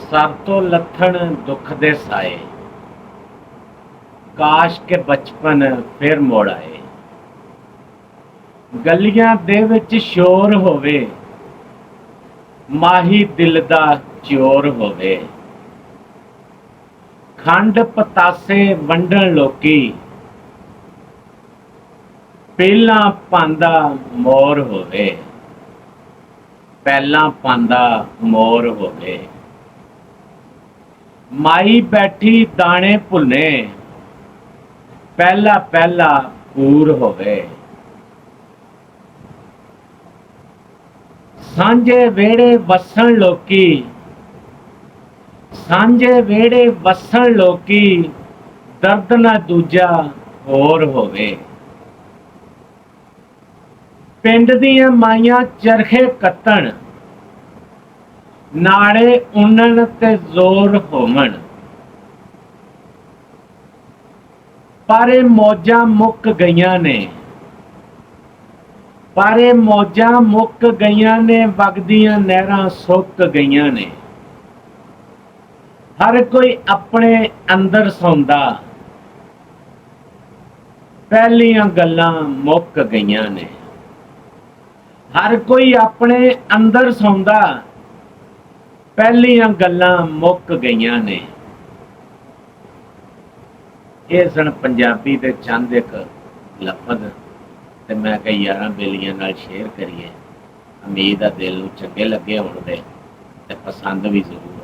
Sir ਤੋਂ ਲੱਥਣ ਦੁੱਖ ਦੇ ਸਾਏ, ਕਾਸ਼ ਕੇ ਬਚਪਨ ਫਿਰ ਮੋੜ ਆਏ। ਗਲੀਆਂ ਦੇ ਵਿੱਚ ਸ਼ੋਰ ਹੋਵੇ, ਮਾਹੀ ਦਿਲ ਦਾ ਚੋਰ ਹੋਵੇ। ਖੰਡ ਪਤਾਸੇ ਵੰਡਣ ਲੋਕੀ, ਪਹਿਲਾਂ ਪਾਂਦਾ ਮੋਰ ਹੋਵੇ, ਪਹਿਲਾਂ ਪਾਂਦਾ ਮੋਰ ਹੋਵੇ। ਮਾਈ ਬੈਠੀ ਦਾਣੇ ਭੁੰਨੇ, ਪਹਿਲਾ ਪਹਿਲਾ ਪੂਰ ਹੋਵੇ। ਸਾਂਝੇ ਵਿਹੜੇ ਵਸਣ ਲੋਕੀ, ਸਾਂਝੇ ਵਿਹੜੇ ਵਸਣ ਲੋਕੀ, ਦਰਦ ਨਾ ਦੂਜਾ ਹੋਰ ਹੋਵੇ। ਪਿੰਡ ਦੀਆਂ ਮਾਈਆਂ ਚਰਖੇ ਕੱਤਣ, ਨਾੜੇ ਉਣਨ ਤੇ ਜ਼ੋਰ ਹੋਵਣ। ਪਰ ਇਹ ਮੌਜਾਂ ਮੁੱਕ ਗਈਆਂ ਨੇ, ਪਰ ਇਹ ਮੌਜਾਂ ਮੁੱਕ ਗਈਆਂ ਨੇ, ਵਗਦੀਆਂ ਨਹਿਰਾਂ ਸੁੱਕ ਗਈਆਂ ਨੇ। ਹਰ ਕੋਈ ਆਪਣੇ ਅੰਦਰ ਸੌਂਦਾ, ਪਹਿਲੀਆਂ ਗੱਲਾਂ ਮੁੱਕ ਗਈਆਂ ਨੇ। ਹਰ ਕੋਈ ਆਪਣੇ ਅੰਦਰ ਸੌਂਦਾ, ਪਹਿਲੀਆਂ ਗੱਲਾਂ ਮੁੱਕ ਗਈਆਂ ਨੇ। ਇਹ ਸਨ ਪੰਜਾਬੀ ਦੇ ਚੰਦ ਇੱਕ ਲਫ਼ਜ਼, ਤੇ ਮੈਂ ਕਿਹਾ ਯਾਰਾਂ ਬੇਲੀਆਂ ਨਾਲ ਸ਼ੇਅਰ ਕਰੀਏ। ਉਮੀਦ ਆ ਦਿਲ ਨੂੰ ਚੰਗੇ ਲੱਗੇ ਹੋਣਗੇ ਤੇ ਪਸੰਦ ਵੀ ਜ਼ਰੂਰ